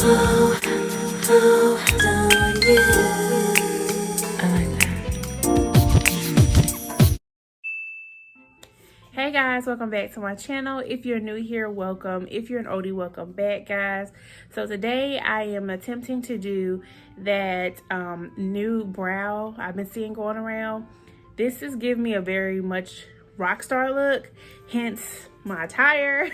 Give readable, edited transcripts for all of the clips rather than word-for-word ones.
Hey guys, welcome back to my channel. If you're new here, welcome. If you're an oldie, welcome back, guys. So today I am attempting to do that nude brow I've been seeing going around. This is giving me a very much rock star look, hence my attire.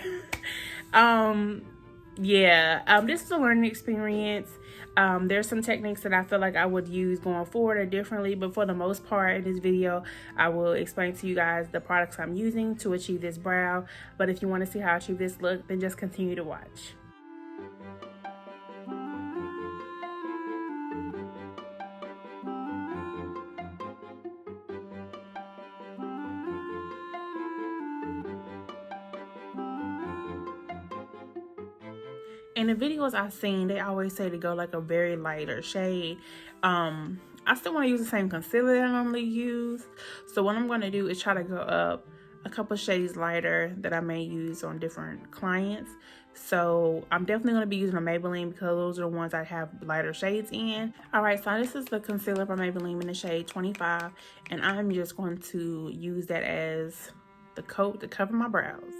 This is a learning experience. There's some techniques that I feel like I would use going forward or differently, but for the most part in this video, I will explain to you guys the products I'm using to achieve this brow. But if you want to see how I achieve this look, then just continue to watch. In the videos I've seen, they always say to go like a very lighter shade. I still want to use the same concealer that I normally use. So what I'm going to do is try to go up a couple shades lighter that I may use on different clients. So I'm definitely going to be using a Maybelline because those are the ones I have lighter shades in. Alright, so this is the concealer from Maybelline in the shade 25. And I'm just going to use that as the coat to cover my brows.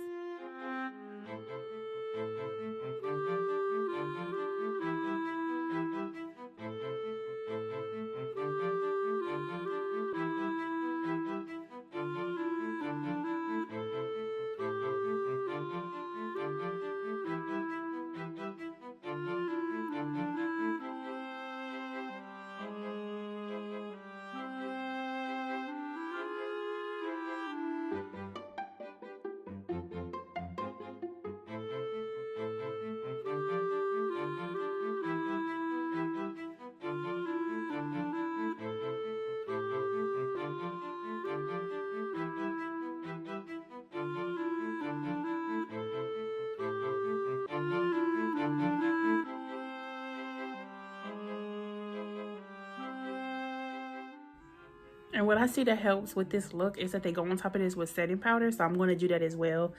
And what I see that helps with this look is that they go on top of this with setting powder. So I'm going to do that as well.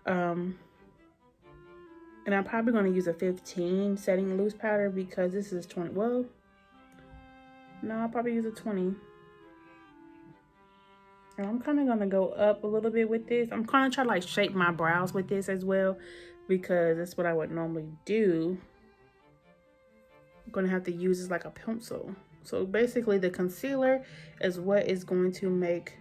And I'm probably going to use a 15 setting loose powder because this is 20. Well, no, I'll probably use a 20. And I'm kind of going to go up a little bit with this. I'm kind of trying to like shape my brows with this as well because that's what I would normally do. I'm going to have to use this like a pencil. So basically the concealer is what is going to make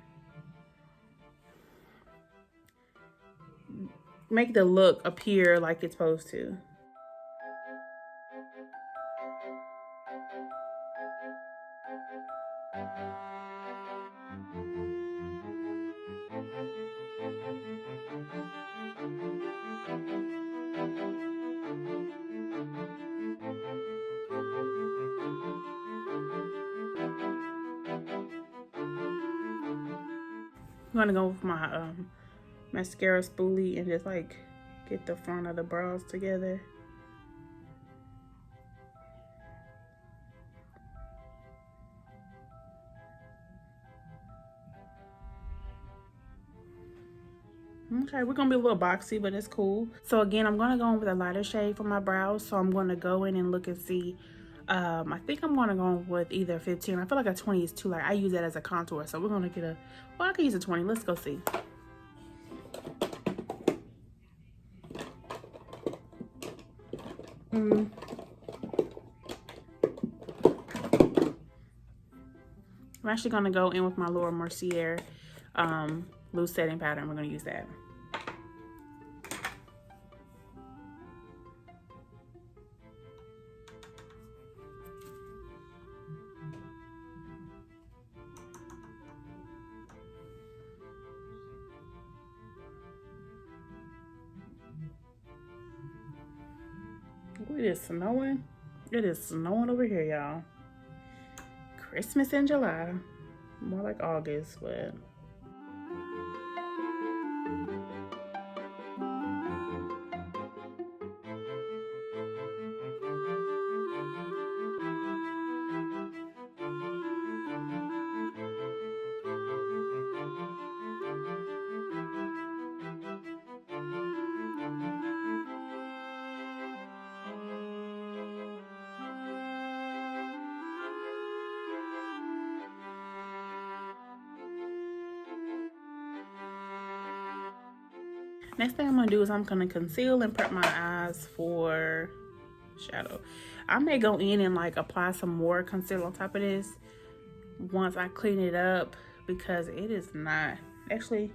the look appear like it's supposed to. I'm gonna go with my mascara spoolie and just like get the front of the brows together. Okay, we're gonna be a little boxy, but it's cool. So again, I'm gonna go in with a lighter shade for my brows. So I'm gonna go in and look and see. I think I'm gonna go with either 15. I feel like a 20 is too light. I use that as a contour, so we're gonna get a. Well, I could use a 20. Let's go see. I'm actually gonna go in with my Laura Mercier loose setting powder, and we're gonna use that. Ooh, it is snowing. It is snowing over here, y'all. Christmas in July. More like August, but Next thing I'm going to do is I'm going to conceal and prep my eyes for shadow. I may go in and like apply some more concealer on top of this once I clean it up, because it is not actually.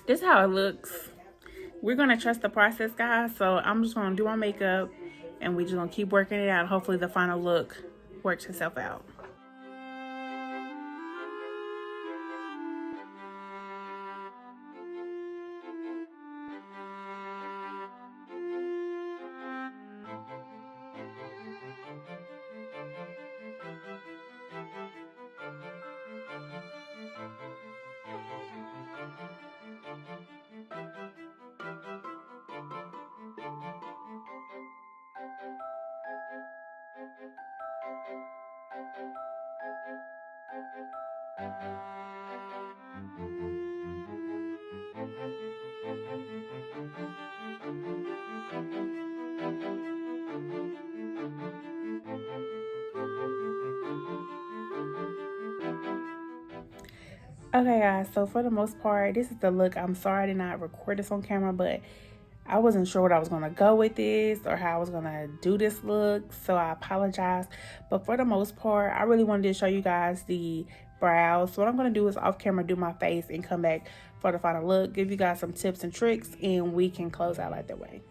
This is how it looks. We're gonna trust the process, guys. So I'm just gonna do my makeup and we're just gonna keep working it out. Hopefully the final look works itself out. Okay guys, so for the most part, this is the look. I'm sorry I did not record this on camera, but I wasn't sure what I was going to go with this or how I was going to do this look, so I apologize. But for the most part, I really wanted to show you guys the brows. So what I'm going to do is off camera do my face and come back for the final look, give you guys some tips and tricks, and we can close out like that way.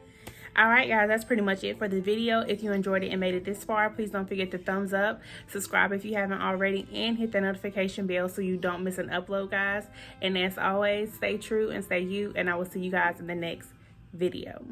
Alright guys, that's pretty much it for the video. If you enjoyed it and made it this far, please don't forget to thumbs up, subscribe if you haven't already, and hit the notification bell so you don't miss an upload, guys. And as always, stay true and stay you, and I will see you guys in the next video.